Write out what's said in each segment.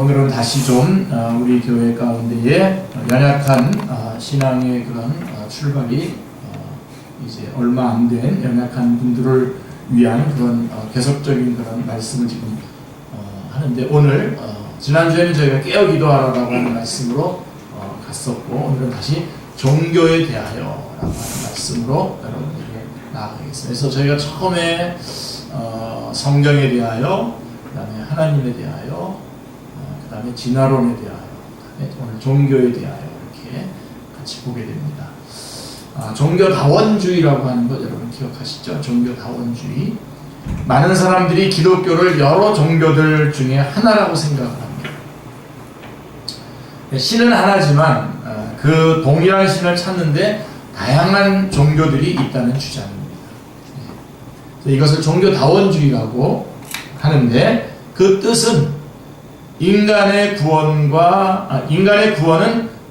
오늘은 다시 좀 우리 교회 가운데에 연약한 신앙의 그런 출발이 이제 얼마 안 된 연약한 분들을 위한 그런 계속적인 그런 말씀을 지금 하는데, 오늘 지난주에는 저희가 깨어 기도하라고 하는 말씀으로 갔었고, 오늘은 다시 종교에 대하여 라고 하는 말씀으로 여러분에게 나아가겠습니다. 그래서 저희가 처음에 성경에 대하여, 그 다음에 하나님에 대하여, 그 다음에 진화론에 대하여, 오늘 종교에 대하여 이렇게 같이 보게 됩니다. 종교다원주의라고 하는 것 여러분 기억하시죠? 종교다원주의. 많은 사람들이 기독교를 여러 종교들 중에 하나라고 생각을 합니다. 신은 하나지만 그 동일한 신을 찾는데 다양한 종교들이 있다는 주장입니다. 이것을 종교다원주의라고 하는데, 그 뜻은 인간의 구원은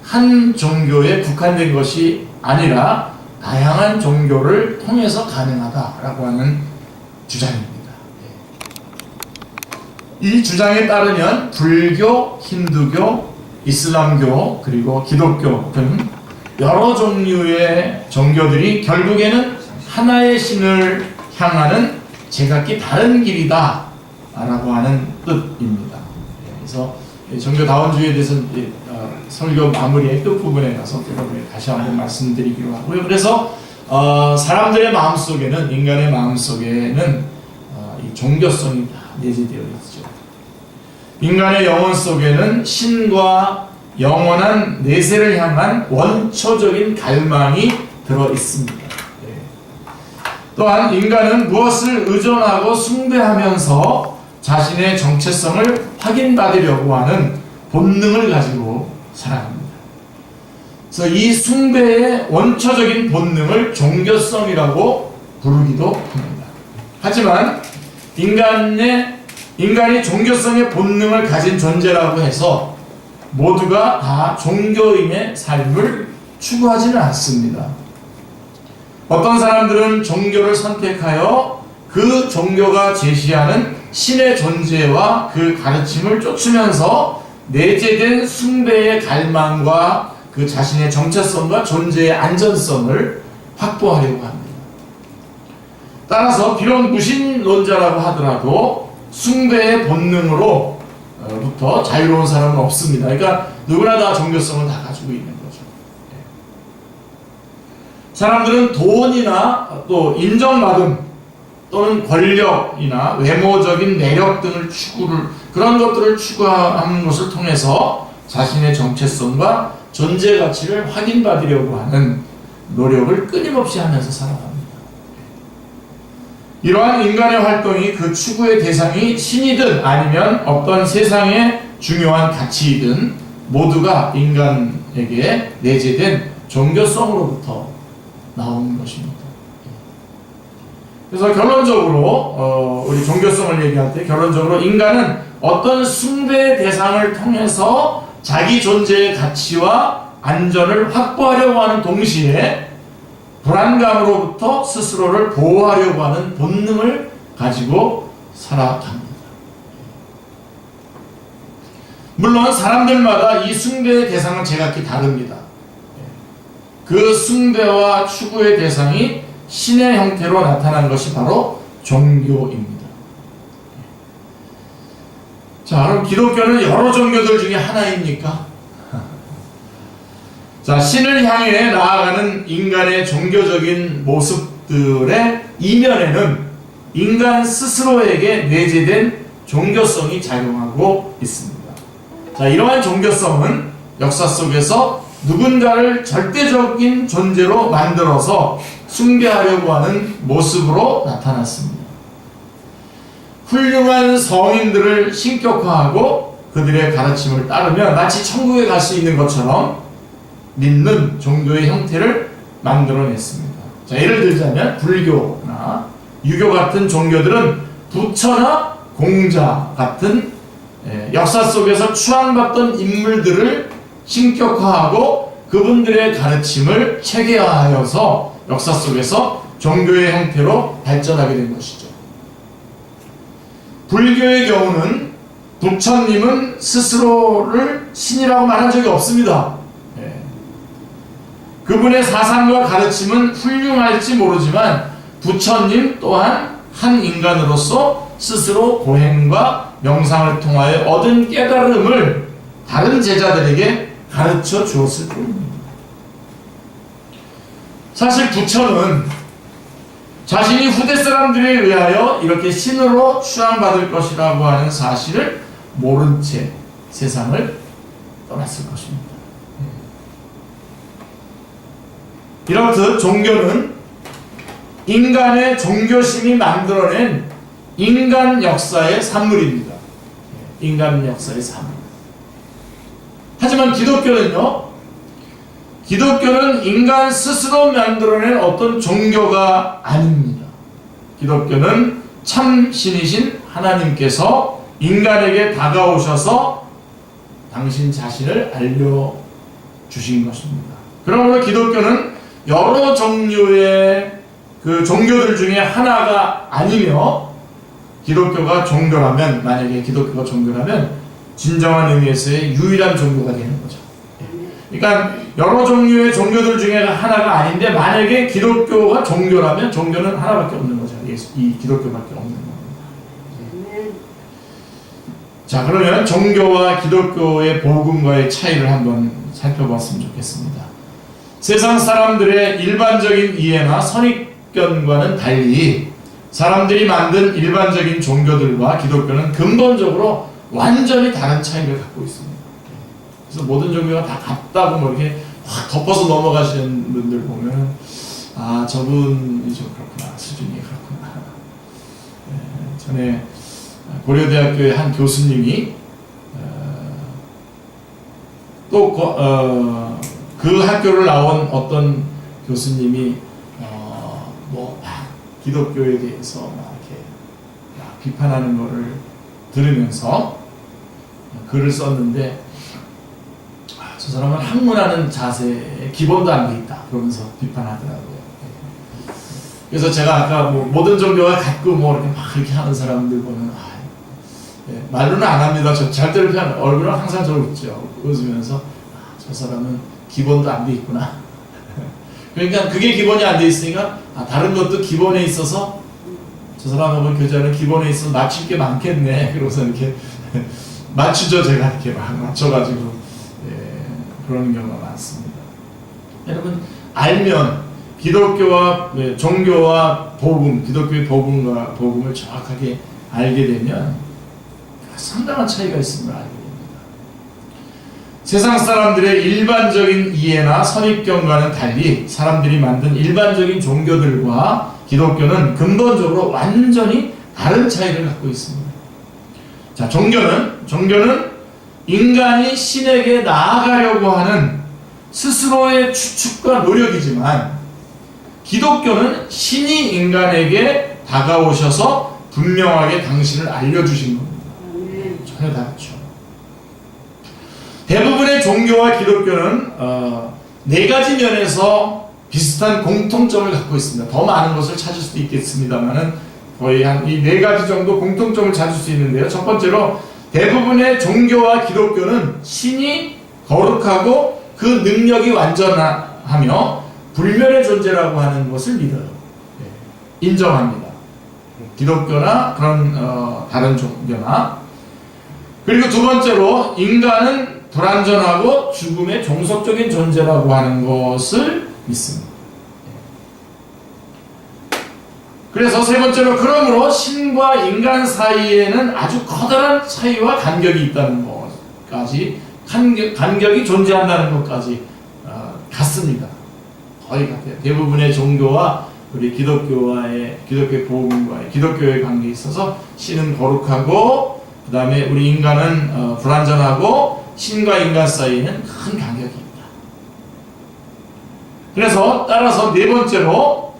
한 종교에 국한된 것이 아니라 다양한 종교를 통해서 가능하다라고 하는 주장입니다. 이 주장에 따르면 불교, 힌두교, 이슬람교, 그리고 기독교 등 여러 종류의 종교들이 결국에는 하나의 신을 향하는 제각기 다른 길이다 라고 하는 뜻입니다. 그래서 종교다원주의에 대해서 설교 마무리의 끝부분에 가서 여러분에게 다시 한번 말씀드리기로 하고요. 그래서 사람들의 마음속에는, 인간의 마음속에는 이 종교성이 다 내재되어 있죠. 인간의 영혼 속에는 신과 영원한 내세를 향한 원초적인 갈망이 들어 있습니다. 또한 인간은 무엇을 의존하고 숭배하면서 자신의 정체성을 확인받으려고 하는 본능을 가지고 살아갑니다. 그래서 이 숭배의 원초적인 본능을 종교성이라고 부르기도 합니다. 하지만 인간이 종교성의 본능을 가진 존재라고 해서 모두가 다 종교인의 삶을 추구하지는 않습니다. 어떤 사람들은 종교를 선택하여 그 종교가 제시하는 신의 존재와 그 가르침을 쫓으면서 내재된 숭배의 갈망과 그 자신의 정체성과 존재의 안전성을 확보하려고 합니다. 따라서 비록 무신론자라고 하더라도 숭배의 본능으로부터 자유로운 사람은 없습니다. 그러니까 누구나 다 종교성을 다 가지고 있는 거죠. 사람들은 돈이나 또 인정받음 또는 권력이나 외모적인 매력 등을 그런 것들을 추구하는 것을 통해서 자신의 정체성과 존재 가치를 확인받으려고 하는 노력을 끊임없이 하면서 살아갑니다. 이러한 인간의 활동이 그 추구의 대상이 신이든 아니면 어떤 세상의 중요한 가치이든 모두가 인간에게 내재된 종교성으로부터 나오는 것입니다. 그래서 결론적으로 우리 종교성을 얘기할 때 결론적으로 인간은 어떤 숭배의 대상을 통해서 자기 존재의 가치와 안전을 확보하려고 하는 동시에 불안감으로부터 스스로를 보호하려고 하는 본능을 가지고 살아갑니다. 물론 사람들마다 이 숭배의 대상은 제각기 다릅니다. 그 숭배와 추구의 대상이 신의 형태로 나타난 것이 바로 종교입니다. 자, 그럼 기독교는 여러 종교들 중에 하나입니까? 자, 신을 향해 나아가는 인간의 종교적인 모습들의 이면에는 인간 스스로에게 내재된 종교성이 작용하고 있습니다. 자, 이러한 종교성은 역사 속에서 누군가를 절대적인 존재로 만들어서 숭배하려고 하는 모습으로 나타났습니다. 훌륭한 성인들을 신격화하고 그들의 가르침을 따르면 마치 천국에 갈 수 있는 것처럼 믿는 종교의 형태를 만들어냈습니다. 자, 예를 들자면 불교나 유교 같은 종교들은 부처나 공자 같은 역사 속에서 추앙받던 인물들을 신격화하고 그분들의 가르침을 체계화하여서 역사 속에서 종교의 형태로 발전하게 된 것이죠. 불교의 경우는 부처님은 스스로를 신이라고 말한 적이 없습니다. 그분의 사상과 가르침은 훌륭할지 모르지만 부처님 또한 한 인간으로서 스스로 고행과 명상을 통하여 얻은 깨달음을 다른 제자들에게 가르쳐 주었을 뿐입니다. 사실 부처는 자신이 후대 사람들에 의하여 이렇게 신으로 추앙받을 것이라고 하는 사실을 모른 채 세상을 떠났을 것입니다. 이렇듯 종교는 인간의 종교심이 만들어낸 인간 역사의 산물입니다. 인간 역사의 산물. 하지만 기독교는요, 기독교는 인간 스스로 만들어낸 어떤 종교가 아닙니다. 기독교는 참 신이신 하나님께서 인간에게 다가오셔서 당신 자신을 알려주신 것입니다. 그러므로 기독교는 여러 종류의 그 종교들 중에 하나가 아니며, 기독교가 종교라면, 만약에 기독교가 종교라면 진정한 의미에서의 유일한 종교가 되는 거죠. 그러니까 여러 종류의 종교들 중에 하나가 아닌데, 만약에 기독교가 종교라면 종교는 하나밖에 없는 거죠. 이 기독교밖에 없는 겁니다. 자, 그러면 종교와 기독교의 복음과의 차이를 한번 살펴봤으면 좋겠습니다. 세상 사람들의 일반적인 이해나 선입견과는 달리 사람들이 만든 일반적인 종교들과 기독교는 근본적으로 완전히 다른 차이를 갖고 있습니다. 그래서 모든 종교가 다 같다고 뭐 이렇게 확 덮어서 넘어가시는 분들 보면, 아, 저분이 좀 그렇구나, 수준이 그렇구나. 전에 고려대학교의 한 교수님이 그 학교를 나온 어떤 교수님이 기독교에 대해서 이렇게 비판하는 거를 들으면서 글을 썼는데, 저 사람은 학문하는 자세에 기본도 안 돼 있다 그러면서 비판하더라고요. 그래서 제가 아까 뭐 모든 종교가 같고 뭐 이렇게 막 이렇게 하는 사람들 보면 말로는 안 합니다. 저 절대로 그냥 얼굴은 항상 저를 웃으면서 저 사람은 기본도 안 돼 있구나. 그러니까 그게 기본이 안 돼 있으니까 다른 것도 기본에 있어서 저 사람하고 교제하는 기본에 있어서 맞출 게 많겠네. 그러면서 이렇게 맞추죠. 제가 이렇게 막 맞춰가지고 그런 경우가 많습니다. 여러분, 알면 기독교와 종교와 복음, 기독교의 복음과 복음을 정확하게 알게 되면 상당한 차이가 있음을 알게 됩니다. 세상 사람들의 일반적인 이해나 선입견과는 달리 사람들이 만든 일반적인 종교들과 기독교는 근본적으로 완전히 다른 차이를 갖고 있습니다. 자, 종교는 인간이 신에게 나아가려고 하는 스스로의 추측과 노력이지만, 기독교는 신이 인간에게 다가오셔서 분명하게 당신을 알려주신 겁니다. 전혀 다르죠. 대부분의 종교와 기독교는 네 가지 면에서 비슷한 공통점을 갖고 있습니다. 더 많은 것을 찾을 수도 있겠습니다만은 거의 한 이 네 가지 정도 공통점을 찾을 수 있는데요. 첫 번째로, 대부분의 종교와 기독교는 신이 거룩하고 그 능력이 완전하며 불멸의 존재라고 하는 것을 믿어요. 인정합니다. 기독교나 그런 다른 종교나. 그리고 두 번째로, 인간은 불완전하고 죽음의 종속적인 존재라고 하는 것을 믿습니다. 그래서 세 번째로, 그러므로 신과 인간 사이에는 아주 커다란 차이와 간격이 있다는 것까지, 간격이 존재한다는 것까지 같습니다. 거의 같아요. 대부분의 종교와 우리 기독교의 복음과의 기독교의 관계에 있어서 신은 거룩하고, 그 다음에 우리 인간은 불완전하고, 신과 인간 사이에는 큰 간격이 있다. 그래서 따라서 네 번째로,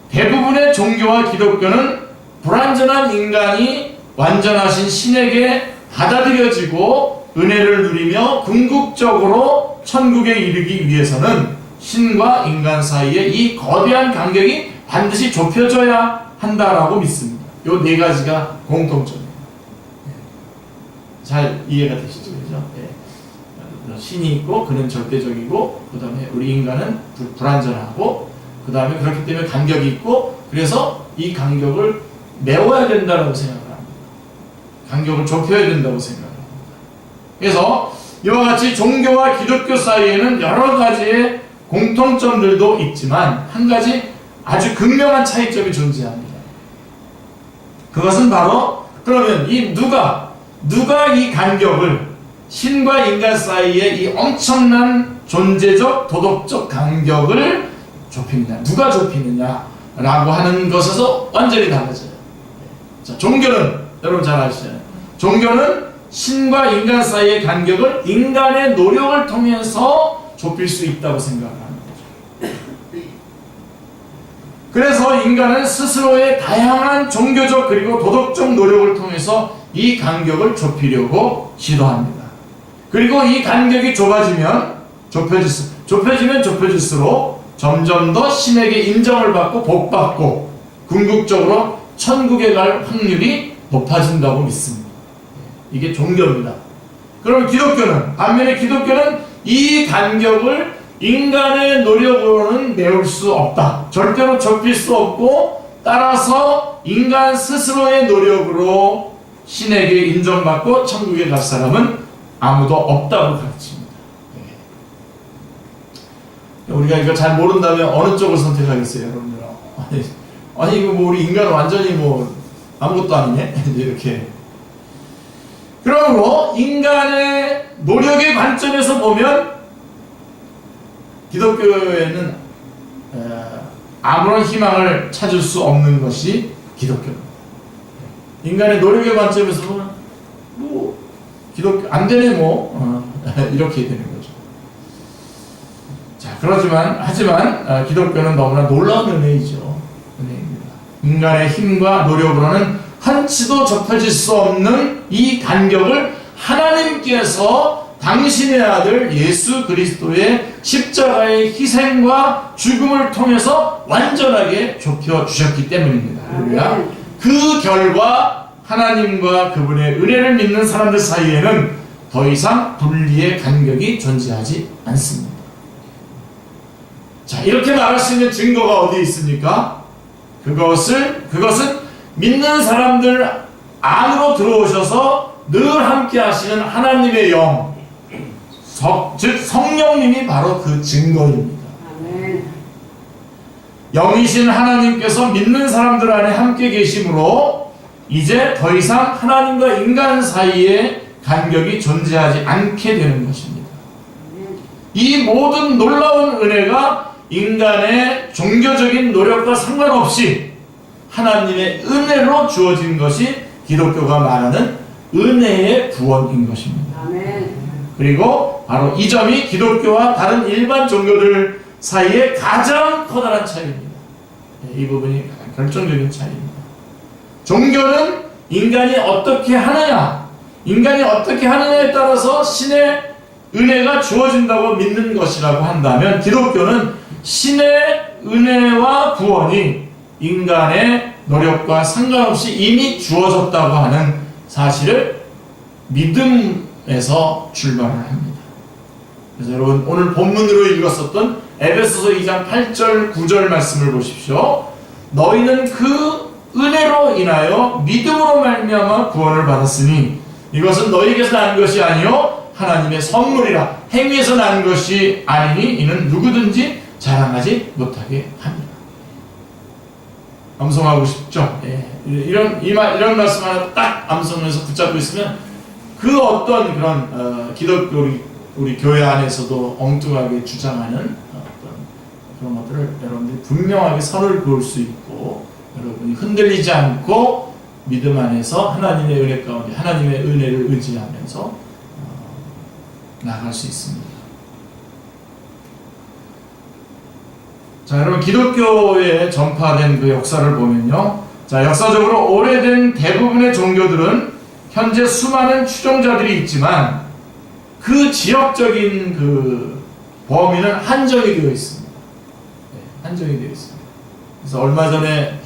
대부분의 종교와 기독교는 불완전한 인간이 완전하신 신에게 받아들여지고 은혜를 누리며 궁극적으로 천국에 이르기 위해서는 신과 인간 사이의 이 거대한 간격이 반드시 좁혀져야 한다라고 믿습니다. 이 네 가지가 공통점입니다. 잘 이해가 되시죠? 그죠? 예. 신이 있고 그는 절대적이고 그 다음에 우리 인간은 불완전하고 그 다음에 그렇기 때문에 간격이 있고 그래서 이 간격을 메워야 된다고 생각을 합니다. 간격을 좁혀야 된다고 생각을 합니다. 그래서 이와 같이 종교와 기독교 사이에는 여러 가지의 공통점들도 있지만 한 가지 아주 극명한 차이점이 존재합니다. 그것은 바로 그러면 이 누가 이 간격을 신과 인간 사이의 이 엄청난 존재적 도덕적 간격을 좁히느냐 누가 좁히느냐라고 하는 것에서 완전히 달라져요. 자, 종교는 여러분 잘 아시잖아요. 종교는 신과 인간 사이의 간격을 인간의 노력을 통해서 좁힐 수 있다고 생각합니다. 그래서 인간은 스스로의 다양한 종교적 그리고 도덕적 노력을 통해서 이 간격을 좁히려고 시도합니다. 그리고 이 간격이 좁혀지면 좁혀질수록 점점 더 신에게 인정을 받고 복받고 궁극적으로 천국에 갈 확률이 높아진다고 믿습니다. 이게 종교입니다. 그럼 반면에 기독교는 이 간격을 인간의 노력으로는 메울 수 없다. 절대로 좁힐 수 없고 따라서 인간 스스로의 노력으로 신에게 인정받고 천국에 갈 사람은 아무도 없다고 가르칩니다. 우리가 이거 잘 모른다면 어느 쪽을 선택하겠어요, 여러분들? 아니 이거 뭐 우리 인간은 완전히 뭐 아무것도 아니네? 이렇게. 그러므로 인간의 노력의 관점에서 보면 기독교에는 아무런 희망을 찾을 수 없는 것이 기독교입니다. 인간의 노력의 관점에서 보면 뭐 기독교 안 되네 이렇게 되는 거죠. 자, 하지만 기독교는 너무나 놀라운 은혜이죠. 은혜입니다. 인간의 힘과 노력으로는 한치도 좁혀질 수 없는 이 간격을 하나님께서 당신의 아들 예수 그리스도의 십자가의 희생과 죽음을 통해서 완전하게 좁혀 주셨기 때문입니다. 할렐루야. 그 결과 하나님과 그분의 은혜를 믿는 사람들 사이에는 더 이상 분리의 간격이 존재하지 않습니다. 자, 이렇게 말할 수 있는 증거가 어디에 있습니까? 그것은 믿는 사람들 안으로 들어오셔서 늘 함께 하시는 하나님의 영, 즉 성령님이 바로 그 증거입니다. 아멘. 영이신 하나님께서 믿는 사람들 안에 함께 계심으로 이제 더 이상 하나님과 인간 사이에 간격이 존재하지 않게 되는 것입니다. 이 모든 놀라운 은혜가 인간의 종교적인 노력과 상관없이 하나님의 은혜로 주어진 것이 기독교가 말하는 은혜의 구원인 것입니다. 아멘. 그리고 바로 이 점이 기독교와 다른 일반 종교들 사이의 가장 커다란 차이입니다. 이 부분이 결정적인 차이입니다. 종교는 인간이 어떻게 하느냐에 따라서 신의 은혜가 주어진다고 믿는 것이라고 한다면 기독교는 신의 은혜와 구원이 인간의 노력과 상관없이 이미 주어졌다고 하는 사실을 믿음에서 출발을 합니다. 그래서 여러분 오늘 본문으로 읽었었던 에베소서 2장 8절 9절 말씀을 보십시오. 너희는 그 은혜로 인하여 믿음으로 말미암아 구원을 받았으니 이것은 너희에게서 난 것이 아니요 하나님의 선물이라. 행위에서 난 것이 아니니 이는 누구든지 자랑하지 못하게 합니다. 암송하고 싶죠? 예. 이런 말씀 하나 딱 암송해서 붙잡고 있으면 그 어떤 그런 기독교 우리 교회 안에서도 엉뚱하게 주장하는 어떤 그런 것들을 여러분들이 분명하게 선을 그을 수 있고 여러분이 흔들리지 않고 믿음 안에서 하나님의 은혜 가운데 하나님의 은혜를 의지하면서 나아갈 수 있습니다. 자, 여러분 기독교에 전파된 그 역사를 보면요. 자, 역사적으로 오래된 대부분의 종교들은 현재 수많은 추종자들이 있지만 그 지역적인 그 범위는 한정이 되어 있습니다. 네, 한정이 되어 있습니다. 그래서 얼마 전에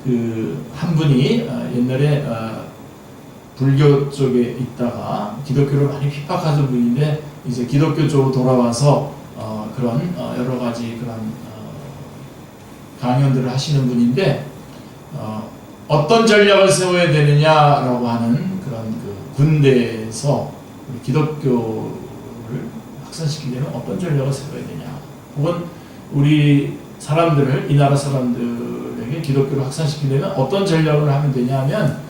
그 한 분이 옛날에 불교 쪽에 있다가 기독교를 많이 핍박하던 분인데 이제 기독교 쪽으로 돌아와서 그런 여러 가지 그런 강연들을 하시는 분인데 어떤 전략을 세워야 되느냐라고 하는 그런 그 군대에서 우리 기독교를 확산시키려면 어떤 전략을 세워야 되냐, 혹은 우리 사람들을, 이 나라 사람들에게 기독교를 확산시키려면 어떤 전략을 하면 되냐 하면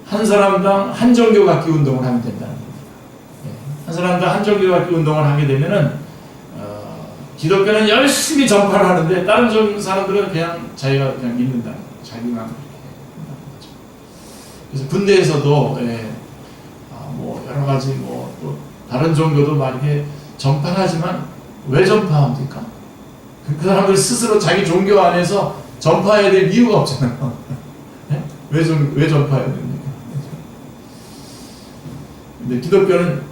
한 사람당 한 종교 갖기 운동을 하면 된다는 겁니다. 한 사람당 한 종교 갖기 운동을 하게 되면은 기독교는 열심히 전파를 하는데 다른 사람들은 그냥 자기가 그냥 믿는다는 거죠. 자기만 그렇게 한다는 거죠. 그래서 군대에서도 뭐 여러 가지 뭐 또 다른 종교도 막 이렇게 전파를 하지만 왜 전파합니까? 그 사람들 스스로 자기 종교 안에서 전파해야 될 이유가 없잖아요. 네? 왜 전파해야 됩니까? 근데 기독교는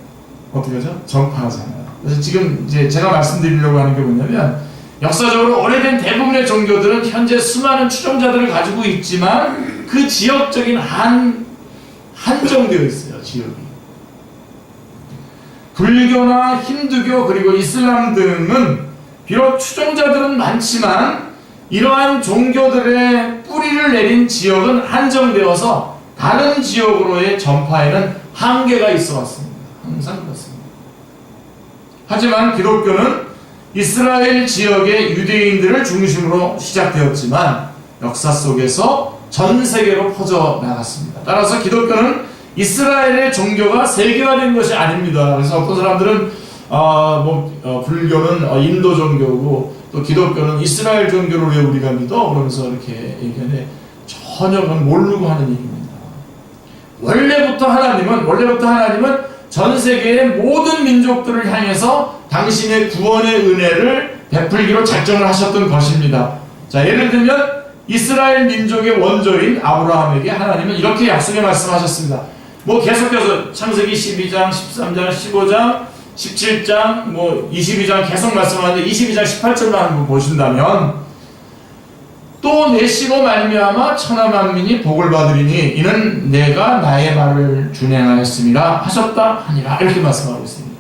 어떻게 하죠? 전파하잖아요. 그래서 지금 이제 제가 말씀드리려고 하는 게 뭐냐면, 역사적으로 오래된 대부분의 종교들은 현재 수많은 추종자들을 가지고 있지만 그 지역적인 한정되어 있어요. 지역이. 불교나 힌두교 그리고 이슬람 등은 비록 추종자들은 많지만 이러한 종교들의 뿌리를 내린 지역은 한정되어서 다른 지역으로의 전파에는 한계가 있어 왔습니다. 항상 그렇습니다. 하지만 기독교는 이스라엘 지역의 유대인들을 중심으로 시작되었지만 역사 속에서 전 세계로 퍼져 나갔습니다. 따라서 기독교는 이스라엘의 종교가 세계화된 것이 아닙니다. 그래서 어떤 사람들은 불교는 인도 종교고 또 기독교는 이스라엘 종교를 왜 우리가 믿어? 그러면서 이렇게 얘기하는데 전혀 그건 모르고 하는 얘기입니다. 원래부터 하나님은 전 세계의 모든 민족들을 향해서 당신의 구원의 은혜를 베풀기로 작정을 하셨던 것입니다. 자, 예를 들면 이스라엘 민족의 원조인 아브라함에게 하나님은 이렇게 약속의 말씀하셨습니다. 뭐 계속해서 창세기 12장, 13장, 15장, 17장, 22장 계속 말씀하는데 22장 18절만 한번 보신다면, 또 내 씨로 말미암아 천하 만민이 복을 받으리니 이는 내가 나의 말을 준행하였음이라 하셨다 하니라, 이렇게 말씀하고 있습니다.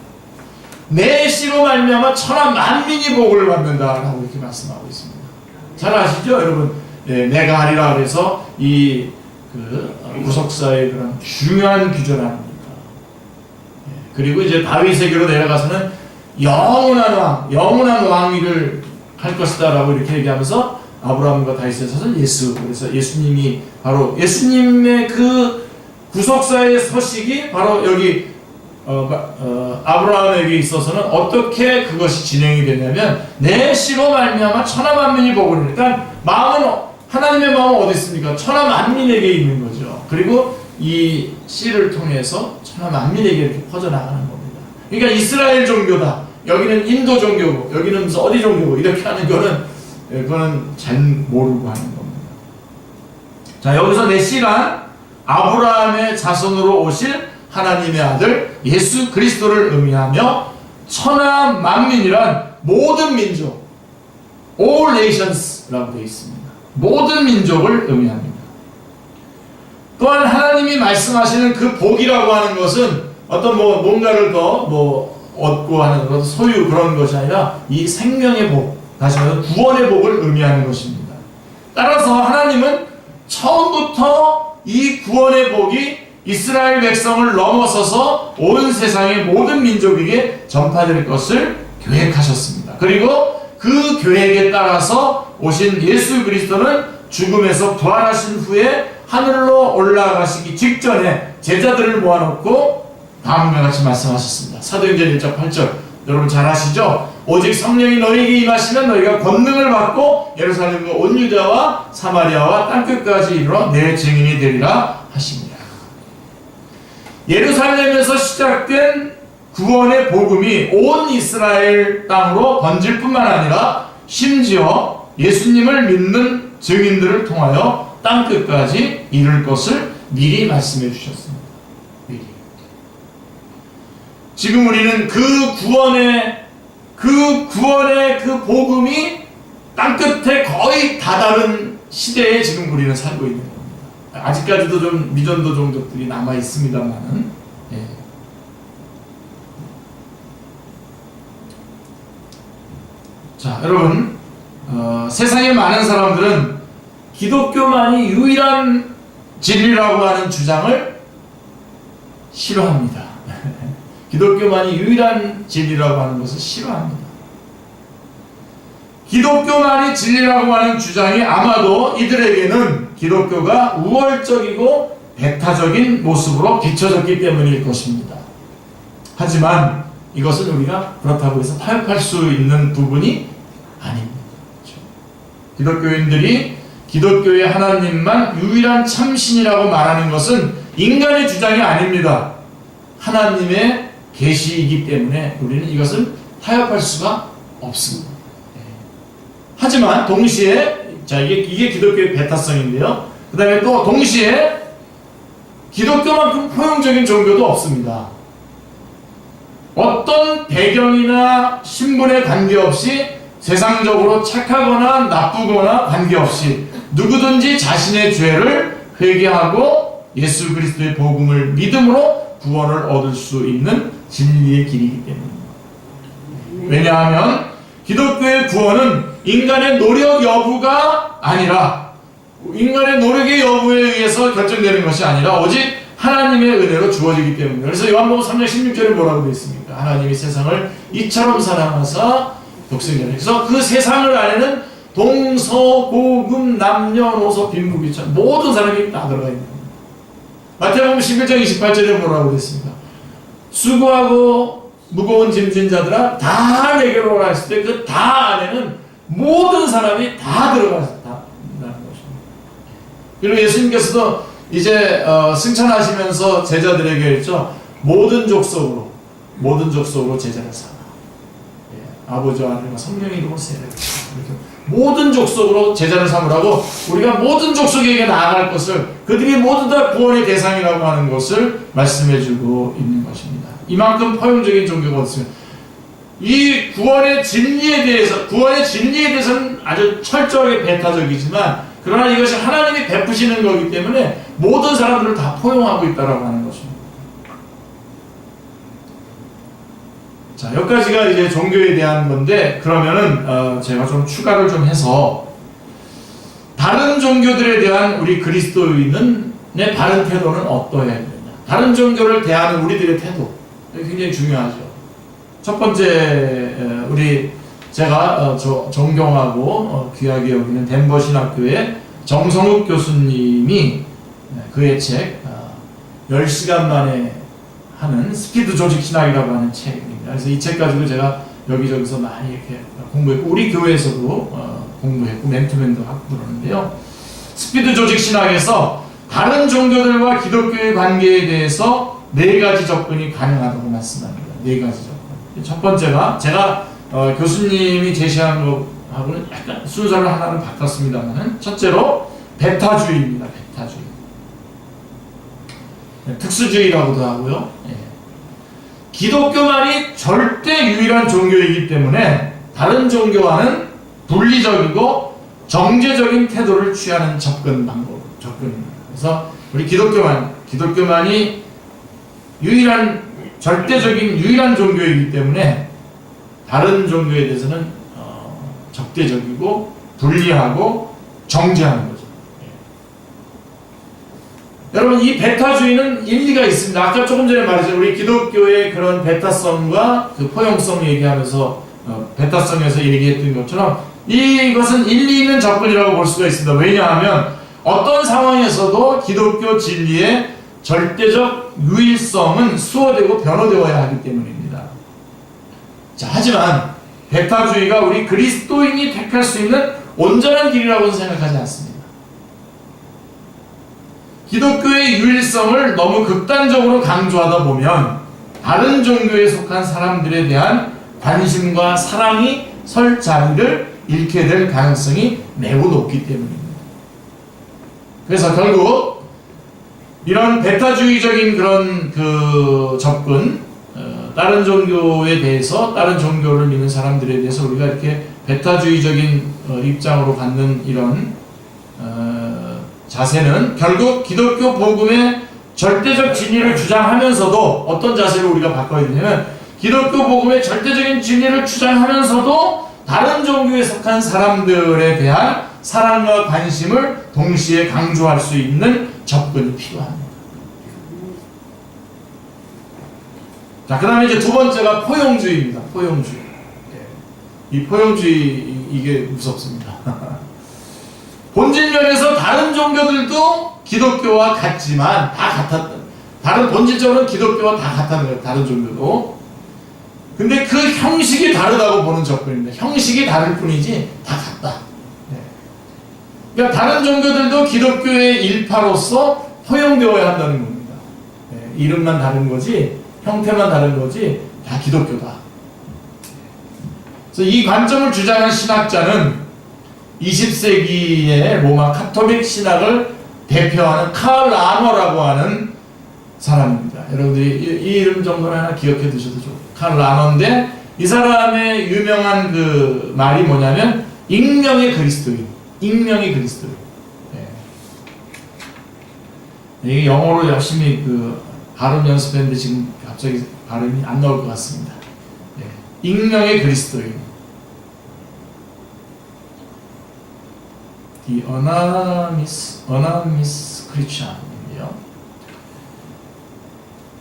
내 씨로 말미암아 천하 만민이 복을 받는다라고 이렇게 말씀하고 있습니다. 잘 아시죠, 여러분? 내가 하리라 그래서 구속사의 그런 중요한 규정 아닙니까? 그리고 이제 다윗에게로 내려가서는 영원한 왕위를 할 것이다라고 이렇게 얘기하면서 아브라함과 다윗에 있어서 그래서 예수님이 바로 예수님의 그 구속사의 서식이 바로 여기 아브라함에게 있어서는 어떻게 그것이 진행이 되냐면 내 씨로 말미암아 천하 만민이 복을, 그러니까 하나님의 마음은 어디 있습니까? 천하 만민에게 있는 거죠. 그리고 이 씨를 통해서 천하 만민에게 이렇게 퍼져나가는 겁니다. 그러니까 이스라엘 종교다, 여기는 인도 종교고 여기는 무슨 어디 종교고 이렇게 하는 그거는 잘 모르고 하는 겁니다. 자, 여기서 내 씨란 아브라함의 자손으로 오실 하나님의 아들 예수 그리스도를 의미하며 천하 만민이란 모든 민족, all nations라고 되어 있습니다. 모든 민족을 의미합니다. 또한 하나님이 말씀하시는 그 복이라고 하는 것은 어떤 뭔가를 더 얻고 하는 그런 소유 그런 것이 아니라 이 생명의 복, 다시 말해서 구원의 복을 의미하는 것입니다. 따라서 하나님은 처음부터 이 구원의 복이 이스라엘 백성을 넘어서서 온 세상의 모든 민족에게 전파될 것을 계획하셨습니다. 그리고 그 계획에 따라서 오신 예수 그리스도는 죽음에서 부활하신 후에 하늘로 올라가시기 직전에 제자들을 모아놓고 다음과 같이 말씀하셨습니다. 사도행전 1장 8절 여러분 잘 아시죠? 오직 성령이 너희에게 임하시면 너희가 권능을 받고 예루살렘과 온 유다와 사마리아와 땅끝까지 이르러 내 증인이 되리라 하십니다. 예루살렘에서 시작된 구원의 복음이 온 이스라엘 땅으로 번질 뿐만 아니라 심지어 예수님을 믿는 증인들을 통하여 땅끝까지 이룰 것을 미리 말씀해 주셨습니다. 미리. 지금 우리는 그 구원의 그 복음이 땅끝에 거의 다다른 시대에 지금 우리는 살고 있는 겁니다. 아직까지도 좀 미전도 종족들이 남아 있습니다만은, 예. 자, 여러분, 세상의 많은 사람들은 기독교만이 유일한 진리라고 하는 주장을 싫어합니다. 기독교만이 유일한 진리라고 하는 것을 싫어합니다. 기독교만이 진리라고 하는 주장이 아마도 이들에게는 기독교가 우월적이고 배타적인 모습으로 비춰졌기 때문일 것입니다. 하지만 이것은 우리가 그렇다고 해서 타협할 수 있는 부분이 아닙니다. 그렇죠? 기독교인들이 기독교의 하나님만 유일한 참신이라고 말하는 것은 인간의 주장이 아닙니다. 하나님의 계시이기 때문에 우리는 이것을 타협할 수가 없습니다. 하지만 동시에, 자, 이게 기독교의 배타성인데요. 그 다음에 또 동시에 기독교만큼 포용적인 종교도 없습니다. 어떤 배경이나 신분에 관계없이 세상적으로 착하거나 나쁘거나 관계없이 누구든지 자신의 죄를 회개하고 예수 그리스도의 복음을 믿음으로 구원을 얻을 수 있는 진리의 길이기 때문입니다. 왜냐하면 기독교의 구원은 인간의 노력 여부가 아니라, 인간의 노력의 여부에 의해서 결정되는 것이 아니라 오직 하나님의 은혜로 주어지기 때문입니다. 그래서 요한복음 3장 16절에 뭐라고 되어 있습니까? 하나님이 세상을 이처럼 사랑하사 독생자를, 그래서 그 세상을 안에는 동서고금 남녀노소 빈부귀천 모든 사람이 다 들어가 있는 겁니다. 마태복음 11장 28절에 뭐라고 되어 있습니까? 수고하고 무거운 짐진 자들아 다 내게로 오라 했을 때 그 다 안에는 모든 사람이 다 들어간다는 것입니다. 그리고 예수님께서도 이제 승천하시면서 제자들에게 했죠. 모든 족속으로 제자를 삼아. 예, 아버지와 하나님과 성령의 이름으로 세례를 모든 족속으로 제자를 삼으라고, 우리가 모든 족속에게 나아갈 것을, 그들이 모두 다 구원의 대상이라고 하는 것을 말씀해주고 있는 것입니다. 이만큼 포용적인 종교가 없습니다. 이 구원의 진리에 대해서는 아주 철저하게 배타적이지만, 그러나 이것이 하나님이 베푸시는 거기 때문에 모든 사람들을 다 포용하고 있다라고 하는 것입니다. 자, 여기까지가 이제 종교에 대한 건데, 그러면은 제가 좀 추가를 좀 해서 다른 종교들에 대한 우리 그리스도인의 바른 태도는 어떠해야 되냐? 다른 종교를 대하는 우리들의 태도 굉장히 중요하죠. 첫 번째, 제가 존경하고 귀하게 여기는 덴버 신학교의 정성욱 교수님이 그의 책 10시간 만에 하는 스피드 조직 신학이라고 하는 책입니다. 그래서 이 책 가지고 제가 여기저기서 많이 이렇게 공부했고, 우리 교회에서도 공부했고 멘토맨도 하고 그러는데요. 스피드 조직 신학에서 다른 종교들과 기독교의 관계에 대해서 4가지 접근이 가능하다고 말씀합니다. 4가지 접근. 첫 번째가 제가 교수님이 제시한 것하고는 약간 순서를 하나는 바꿨습니다만, 첫째로 배타주의입니다. 배타주의. 특수주의라고도 하고요. 예. 기독교만이 절대 유일한 종교이기 때문에 다른 종교와는 분리적이고 정제적인 태도를 취하는 접근입니다. 그래서 우리 기독교만이 절대적인 유일한 종교이기 때문에 다른 종교에 대해서는 적대적이고 분리하고 정제하는 거죠. 여러분, 이 배타주의는 일리가 있습니다. 아까 조금 전에 말했죠. 우리 기독교의 그런 배타성과 그 포용성 얘기하면서 배타성에서 얘기했던 것처럼 이것은 일리 있는 접근이라고 볼 수가 있습니다. 왜냐하면 어떤 상황에서도 기독교 진리의 절대적 유일성은 수호되고 변호되어야 하기 때문입니다. 자, 하지만 배타주의가 우리 그리스도인이 택할 수 있는 온전한 길이라고는 생각하지 않습니다. 기독교의 유일성을 너무 극단적으로 강조하다 보면 다른 종교에 속한 사람들에 대한 관심과 사랑이 설 자리를 잃게 될 가능성이 매우 높기 때문입니다. 그래서 결국 이런 배타주의적인 그런 접근, 다른 종교에 대해서, 다른 종교를 믿는 사람들에 대해서 우리가 이렇게 배타주의적인 입장으로 갖는 이런 자세는 결국 기독교 복음의 절대적 진리를 주장하면서도 어떤 자세를 우리가 바꿔야 되냐면 기독교 복음의 절대적인 진리를 주장하면서도 다른 종교에 속한 사람들에 대한 사랑과 관심을 동시에 강조할 수 있는 접근이 필요합니다. 자, 그 다음에 이제 두 번째가 포용주의입니다. 포용주의. 이 포용주의, 이게 무섭습니다. 본질면에서 다른 종교들도 기독교와 같지만 다 같았다. 다른 본질적으로는 기독교와 다 같다는 거예요. 다른 종교도. 근데 그 형식이 다르다고 보는 접근입니다. 형식이 다를 뿐이지 다 같다. 그러니까 다른 종교들도 기독교의 일파로서 포용되어야 한다는 겁니다. 이름만 다른 거지, 형태만 다른 거지, 다 기독교다. 그래서 이 관점을 주장한 신학자는 20세기의 로마 카톨릭 신학을 대표하는 칼 라너라고 하는 사람입니다. 여러분들이 이 이름 정도는 하나 기억해 두셔도 좋아요. 칼 라너인데 이 사람의 유명한 그 말이 뭐냐면 익명의 그리스도인. 익명의 그리스도인. 이게 영어로 열심히 그 발음 연습했는데 지금 갑자기 발음이 안 나올 것 같습니다. 익명의 그리스도인. The Anonymous Christian인데요.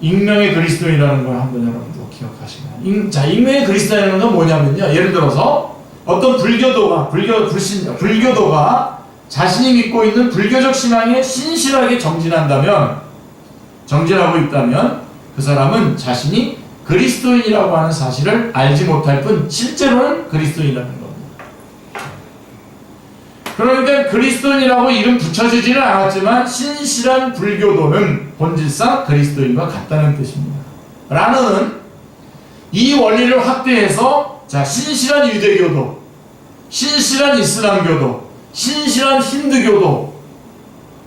익명의 그리스도인이라는 걸 한번 여러분도 기억하시면. 자, 익명의 그리스도인이라는 건 뭐냐면요. 예를 들어서 어떤 불교도가 자신이 믿고 있는 불교적 신앙에 신실하게 정진하고 있다면 그 사람은 자신이 그리스도인이라고 하는 사실을 알지 못할 뿐 실제로는 그리스도인이라는 겁니다. 그러니까 그리스도인이라고 이름 붙여지지는 않았지만 신실한 불교도는 본질상 그리스도인과 같다는 뜻입니다. 라는 이 원리를 확대해서 자, 신실한 유대교도, 신실한 이슬람교도, 신실한 힌두교도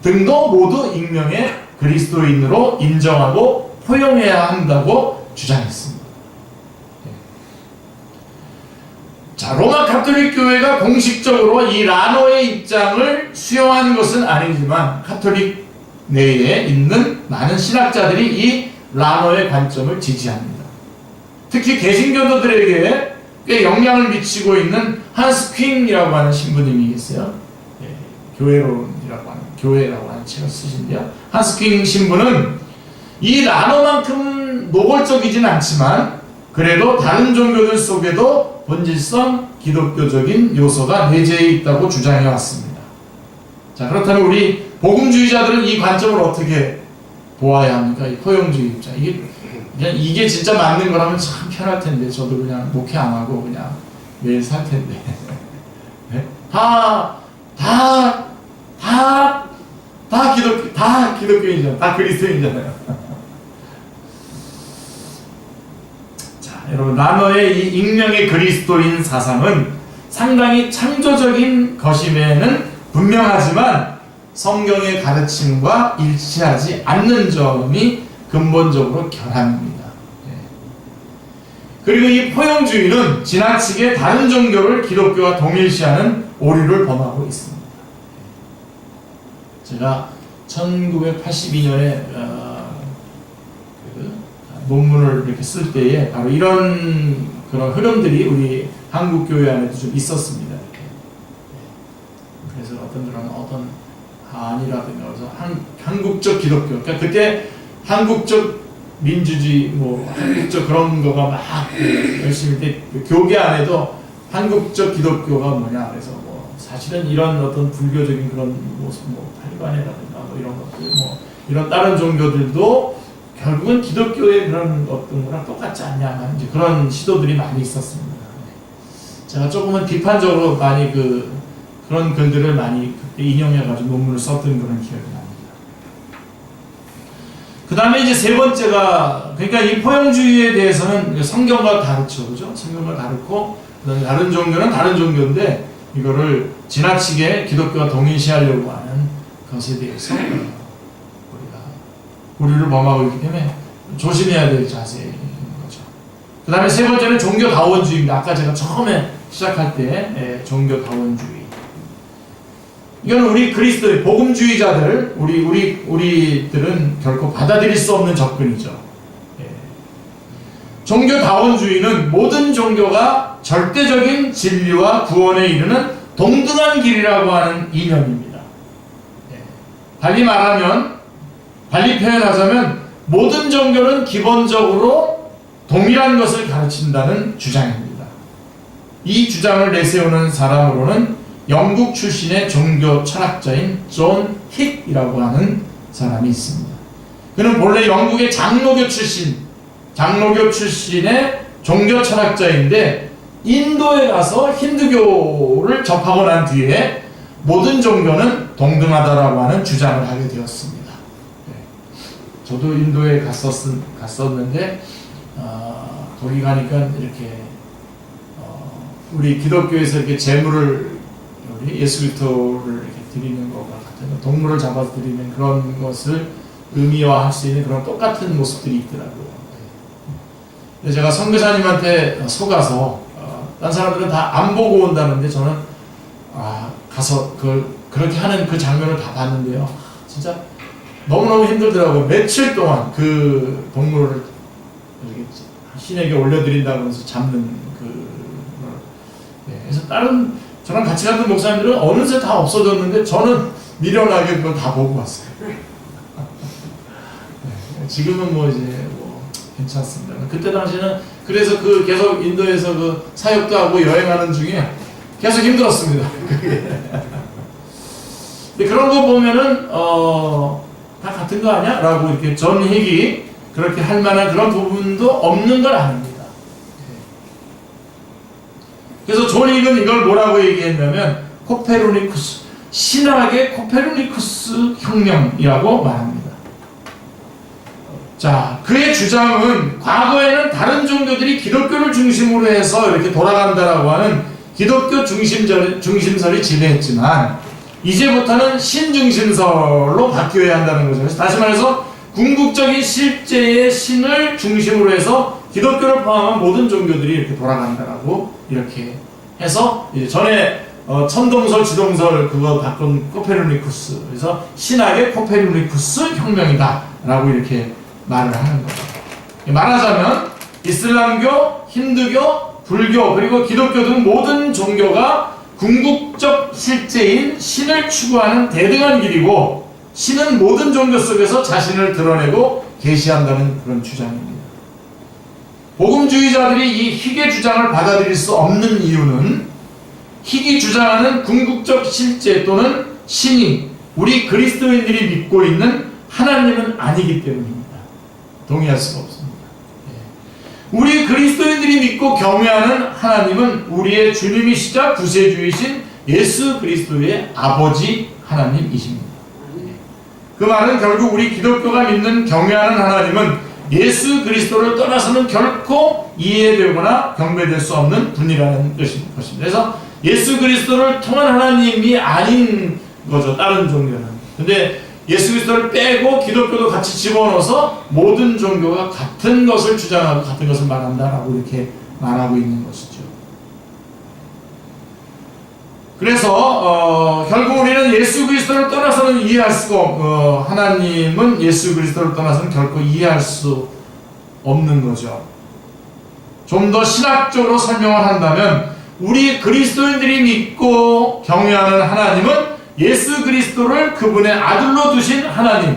등도 모두 익명의 그리스도인으로 인정하고 포용해야 한다고 주장했습니다. 자, 로마 가톨릭 교회가 공식적으로 이 라노의 입장을 수용한 것은 아니지만 가톨릭 내에 있는 많은 신학자들이 이 라노의 관점을 지지합니다. 특히 개신교도들에게 꽤 영향을 미치고 있는 한스 퀸이라고 하는 신부님이 계세요. 교회라고 하는 책을 쓰신데요. 한스 퀸 신부는 이 라노만큼 노골적이진 않지만 그래도 다른 종교들 속에도 본질성 기독교적인 요소가 내재해 있다고 주장해 왔습니다. 자, 그렇다면 우리 복음주의자들은 이 관점을 어떻게 보아야 합니까? 이 포용주의 입장. 이게 진짜 맞는 거라면 참 편할 텐데 저도 그냥 목회 안 하고 그냥 매일 살 텐데. 다 기독교인이잖아요. 다 그리스도인이잖아요. 자, 여러분, 라너의 이 익명의 그리스도인 사상은 상당히 창조적인 것임에는 분명하지만 성경의 가르침과 일치하지 않는 점이 근본적으로 결함입니다. 그리고 이 포용주의는 지나치게 다른 종교를 기독교와 동일시하는 오류를 범하고 있습니다. 제가 1982년에 논문을 이렇게 쓸 때에 바로 이런 그런 흐름들이 우리 한국 교회 안에도 좀 있었습니다. 그래서 어떤 한이라든가 한국적 기독교, 그러니까 그때 한국적 민주주의, 한국적 그런 거가 막 열심히 때 교계 안에도 한국적 기독교가 뭐냐, 그래서 사실은 이런 어떤 불교적인 그런 모습, 팔관이라든가 이런 것들, 이런 다른 종교들도 결국은 기독교의 그런 어떤 거랑 똑같지 않냐 하는 이제 그런 시도들이 많이 있었습니다. 제가 조금은 비판적으로 많이 그런 글들을 많이 그때 인용해가지고 논문을 썼던 그런 기억이 납니다. 그 다음에 이제 세 번째가, 그러니까 이 포용주의에 대해서는 성경과 다르죠, 그죠? 성경과 다르고, 그다음에 다른 종교는 다른 종교인데, 이거를 지나치게 기독교와 동일시하려고 하는 것에 대해서 우리를 범하고 있기 때문에 조심해야 될 자세인 거죠. 그 다음에 세 번째는 종교다원주의입니다. 아까 제가 처음에 시작할 때 종교다원주의. 이건 우리 그리스도의 복음주의자들, 우리들은 결코 받아들일 수 없는 접근이죠. 예. 종교다원주의는 모든 종교가 절대적인 진리와 구원에 이르는 동등한 길이라고 하는 이념입니다. 예. 달리 표현하자면 모든 종교는 기본적으로 동일한 것을 가르친다는 주장입니다. 이 주장을 내세우는 사람으로는 영국 출신의 종교 철학자인 존 힉이라고 하는 사람이 있습니다. 그는 본래 영국의 장로교 출신의 종교 철학자인데 인도에 가서 힌두교를 접하고 난 뒤에 모든 종교는 동등하다라고 하는 주장을 하게 되었습니다. 네. 저도 인도에 갔었는데 거기 가니까 이렇게 우리 기독교에서 이렇게 제물을 예수 그리스도를 이렇게 드리는 것과 같은 동물을 잡아서 드리는 그런 것을 의미화할 수 있는 그런 똑같은 모습들이 있더라고요. 근데 제가 선교사님한테 속아서 딴 사람들은 다 안 보고 온다는데 저는 가서 그렇게 하는 그 장면을 다 봤는데요. 진짜 너무너무 힘들더라고요. 며칠 동안 그 동물을 이렇게 신에게 올려드린다고 하면서 잡는 그래서 저랑 같이 갔던 목사님들은 어느새 다 없어졌는데 저는 미련하게 그걸 다 보고 왔어요. 네, 지금은 이제 괜찮습니다. 그때 당시에는 그래서 계속 인도에서 사역도 하고 여행하는 중에 계속 힘들었습니다. 근데 그런 거 보면은 다 같은 거 아니야? 라고 이렇게 존 힉이 그렇게 할 만한 그런 부분도 없는 걸 아닙니다. 그래서 존 힉은 이걸 뭐라고 얘기했냐면 코페르니쿠스, 신학의 코페르니쿠스 혁명이라고 말합니다. 자, 그의 주장은 과거에는 다른 종교들이 기독교를 중심으로 해서 이렇게 돌아간다라고 하는 기독교 중심설이 지배했지만 이제부터는 신중심설로 바뀌어야 한다는 거죠. 그래서 다시 말해서 궁극적인 실제의 신을 중심으로 해서 기독교를 포함한 모든 종교들이 이렇게 돌아간다라고 이렇게 해서 이제 전에 천동설, 지동설 그거 바꾼 코페르니쿠스, 그래서 신학의 코페르니쿠스 혁명이다라고 이렇게 말을 하는 거죠. 말하자면 이슬람교, 힌두교, 불교 그리고 기독교 등 모든 종교가 궁극적 실제인 신을 추구하는 대등한 길이고 신은 모든 종교 속에서 자신을 드러내고 계시한다는 그런 주장입니다. 복음주의자들이 이 힉의 주장을 받아들일 수 없는 이유는 힉이 주장하는 궁극적 실제 또는 신이 우리 그리스도인들이 믿고 있는 하나님은 아니기 때문입니다. 동의할 수가 없습니다. 우리 그리스도인들이 믿고 경외하는 하나님은 우리의 주님이시자 구세주이신 예수 그리스도의 아버지 하나님이십니다. 그 말은 결국 우리 기독교가 믿는 경외하는 하나님은 예수 그리스도를 떠나서는 결코 이해되거나 경배될 수 없는 분이라는 것입니다. 그래서 예수 그리스도를 통한 하나님이 아닌 거죠. 다른 종교는. 근데 예수 그리스도를 빼고 기독교도 같이 집어넣어서 모든 종교가 같은 것을 주장하고 같은 것을 말한다라고 이렇게 말하고 있는 것이죠. 그래서 결국 우리는 예수 그리스도를 떠나서는 이해할 수가 하나님은 예수 그리스도를 떠나서는 결코 이해할 수 없는 거죠. 좀 더 신학적으로 설명을 한다면 우리 그리스도인들이 믿고 경외하는 하나님은 예수 그리스도를 그분의 아들로 두신 하나님,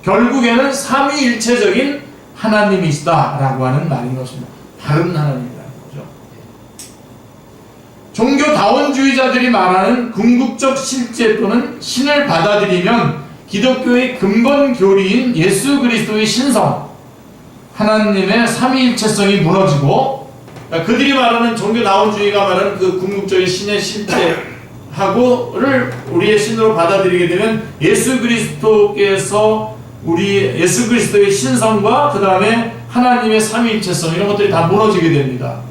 결국에는 삼위일체적인 하나님이시다라고 하는 말인 것입니다. 다른 하나님이라는 거죠. 종교다원주의자들이 말하는 궁극적 실제 또는 신을 받아들이면 기독교의 근본 교리인 예수 그리스도의 신성, 하나님의 삼위일체성이 무너지고, 그러니까 그들이 말하는 종교다원주의가 말하는 그 궁극적인 신의 실제하고를 우리의 신으로 받아들이게 되면 예수 그리스도께서 예수 그리스도의 신성과 그 다음에 하나님의 삼위일체성 이런 것들이 다 무너지게 됩니다.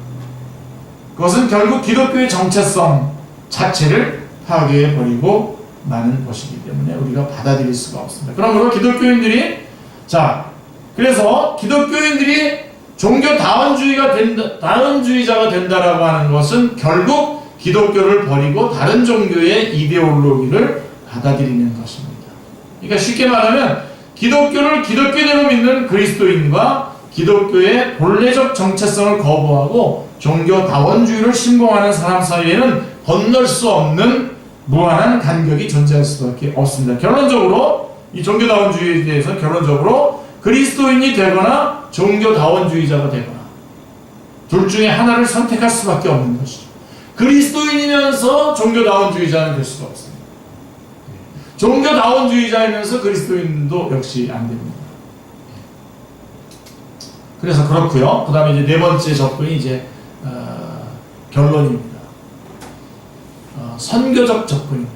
그것은 결국 기독교의 정체성 자체를 파괴해버리고 마는 것이기 때문에 우리가 받아들일 수가 없습니다. 그러므로 그래서 기독교인들이 종교 다원주의자가 된다라고 하는 것은 결국 기독교를 버리고 다른 종교의 이데올로기를 받아들이는 것입니다. 그러니까 쉽게 말하면 기독교를 기독교대로 믿는 그리스도인과 기독교의 본래적 정체성을 거부하고 종교다원주의를 신봉하는 사람 사이에는 건널 수 없는 무한한 간격이 존재할 수밖에 없습니다. 결론적으로 이 종교다원주의에 대해서 결론적으로 그리스도인이 되거나 종교다원주의자가 되거나 둘 중에 하나를 선택할 수밖에 없는 것이죠. 그리스도인이면서 종교다원주의자는 될 수가 없습니다. 종교다원주의자이면서 그리스도인도 역시 안 됩니다. 그래서 그렇고요. 그 다음에 이제 네 번째 접근이 이제 결론입니다. 선교적 접근입니다.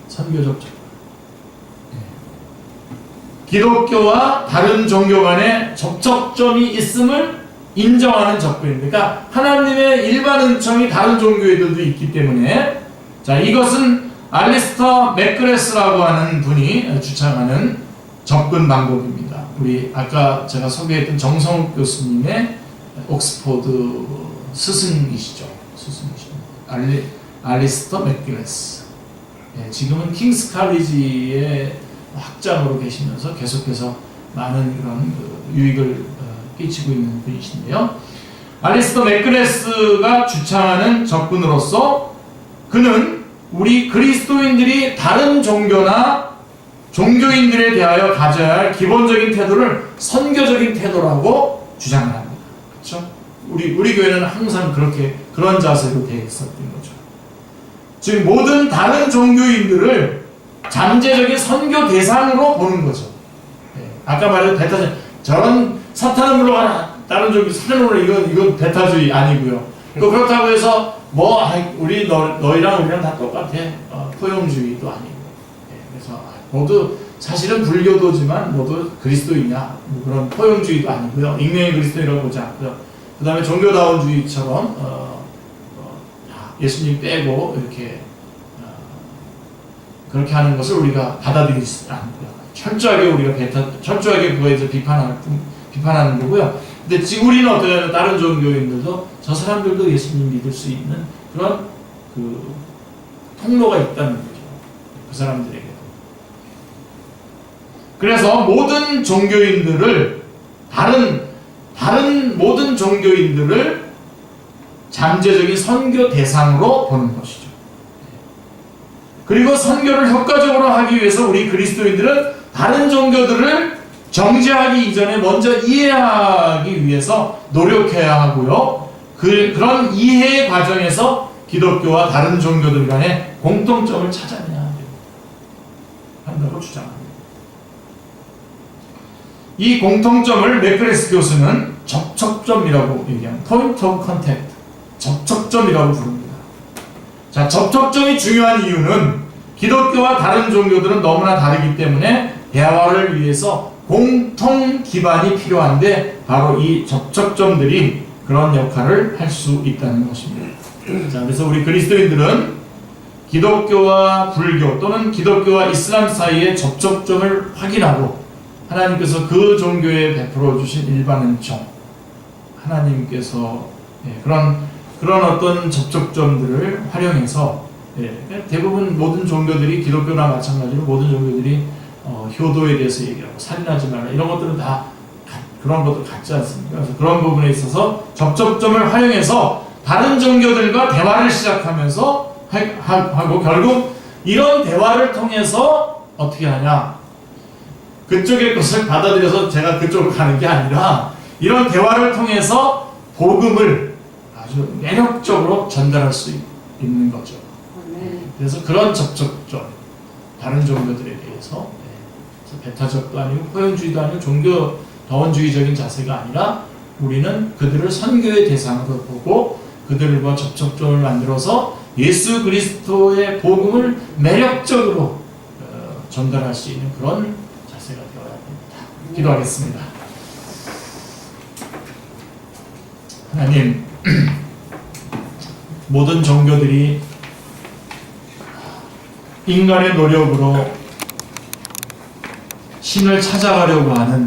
선교적 접근. 기독교와 다른 종교 간에 접촉점이 있음을 인정하는 접근입니다. 그러니까 하나님의 일반 은총이 다른 종교에도 있기 때문에 자 이것은 알리스터 맥그레스라고 하는 분이 주창하는 접근 방법입니다. 우리 아까 제가 소개했던 정성욱 교수님의 옥스포드 스승이시죠. 알리스터 맥그레스. 지금은 킹스 칼리지의 학장으로 계시면서 계속해서 많은 그런 유익을 끼치고 있는 분이신데요. 알리스터 맥그레스가 주창하는 접근으로서 그는 우리 그리스도인들이 다른 종교나 종교인들에 대하여 가져야 할 기본적인 태도를 선교적인 태도라고 주장을 합니다. 그렇죠? 우리 교회는 항상 그런 자세로 되어 있었던 거죠. 즉 모든 다른 종교인들을 잠재적인 선교 대상으로 보는 거죠. 아까 말했던 저런 사탄은 물러가라. 다른 종교 사탄은 물러가라. 이건 배타주의 아니고요. 또 그렇다고 해서 우리 너희랑 우리랑 다 똑같아. 포용주의도 아니고. 그래서 모두 사실은 불교도지만 모두 그리스도이냐 그런 포용주의도 아니고요. 익명의 그리스도인이라고 보지 않고요. 그 다음에 종교다원주의처럼 예수님 빼고 이렇게 그렇게 하는 것을 우리가 받아들이지 않고요. 철저하게 우리가 철저하게 그거에 대해서 비판하는 거고요. 근데 지금 우리는 어때요? 다른 종교인들도 저 사람들도 예수님 믿을 수 있는 그런 그 통로가 있다는 거죠. 그 사람들에게도. 그래서 모든 종교인들을 다른 모든 종교인들을 잠재적인 선교 대상으로 보는 것이죠. 그리고 선교를 효과적으로 하기 위해서 우리 그리스도인들은 다른 종교들을 정죄하기 이전에 먼저 이해하기 위해서 노력해야 하고요. 그런 이해의 과정에서 기독교와 다른 종교들 간의 공통점을 찾아내야 한다고 주장합니다. 이 공통점을 맥그레스 교수는 접촉점이라고 얘기합니다. Point of Contact, 접촉점이라고 부릅니다. 자, 접촉점이 중요한 이유는 기독교와 다른 종교들은 너무나 다르기 때문에 대화를 위해서 공통 기반이 필요한데 바로 이 접촉점들이 그런 역할을 할 수 있다는 것입니다. 자, 그래서 우리 그리스도인들은 기독교와 불교 또는 기독교와 이슬람 사이의 접촉점을 확인하고 하나님께서 그 종교에 베풀어 주신 일반 은총, 하나님께서 그런 어떤 접촉점들을 활용해서 대부분 모든 종교들이 기독교나 마찬가지로 모든 종교들이 효도에 대해서 얘기하고 살인하지 말라 이런 것들은 다 그런 것도 같지 않습니까? 그래서 그런 부분에 있어서 접촉점을 활용해서 다른 종교들과 대화를 시작하면서 하고 결국 이런 대화를 통해서 어떻게 하냐? 그쪽의 것을 받아들여서 제가 그쪽으로 가는 게 아니라 이런 대화를 통해서 복음을 아주 매력적으로 전달할 수 있는 거죠. 그래서 그런 접촉점, 다른 종교들에 대해서 배타적도 아니고 포용주의도 아니고 종교다원주의적인 자세가 아니라 우리는 그들을 선교의 대상으로 보고 그들과 접촉점을 만들어서 예수 그리스도의 복음을 매력적으로 전달할 수 있는 그런 자세가 되어야 됩니다. 기도하겠습니다. 하나님, 모든 종교들이 인간의 노력으로 신을 찾아가려고 하는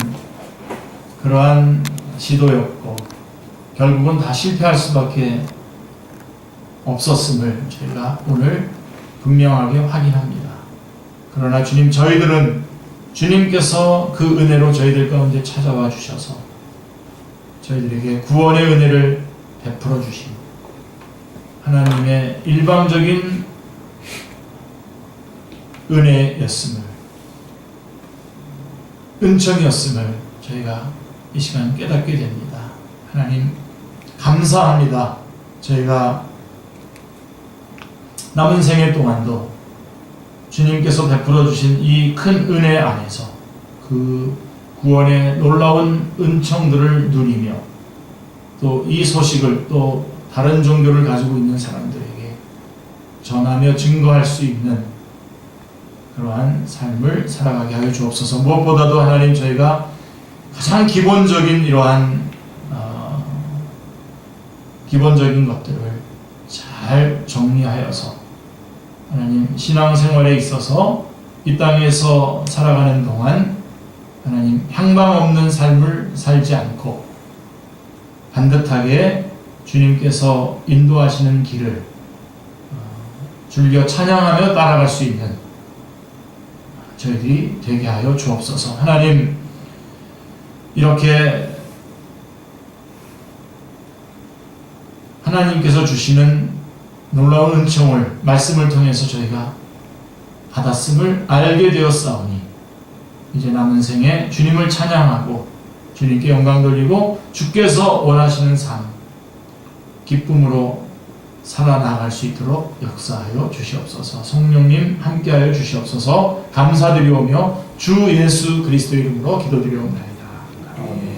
그러한 시도였고 결국은 다 실패할 수밖에 없었음을 저희가 오늘 분명하게 확인합니다. 그러나 주님, 저희들은 주님께서 그 은혜로 저희들 가운데 찾아와 주셔서 저희들에게 구원의 은혜를 베풀어 주신 하나님의 일방적인 은혜였음을, 은총이었음을 저희가 이 시간 깨닫게 됩니다. 하나님 감사합니다. 저희가 남은 생애 동안도 주님께서 베풀어 주신 이 큰 은혜 안에서 그 구원의 놀라운 은총들을 누리며 또 이 소식을 또 다른 종교를 가지고 있는 사람들에게 전하며 증거할 수 있는 그러한 삶을 살아가게 하여 주옵소서. 무엇보다도 하나님, 저희가 가장 기본적인 이러한 기본적인 것들을 잘 정리하여서 하나님 신앙생활에 있어서 이 땅에서 살아가는 동안 하나님 향방 없는 삶을 살지 않고 반듯하게 주님께서 인도하시는 길을 즐겨 찬양하며 따라갈 수 있는 저희들이 되게 하여 주옵소서. 하나님, 이렇게 하나님께서 주시는 놀라운 은총을 말씀을 통해서 저희가 받았음을 알게 되었사오니 이제 남은 생에 주님을 찬양하고 주님께 영광 돌리고 주께서 원하시는 삶, 기쁨으로 살아나갈 수 있도록 역사하여 주시옵소서. 성령님 함께하여 주시옵소서. 감사드리오며 주 예수 그리스도 이름으로 기도드리옵나이다. 아멘.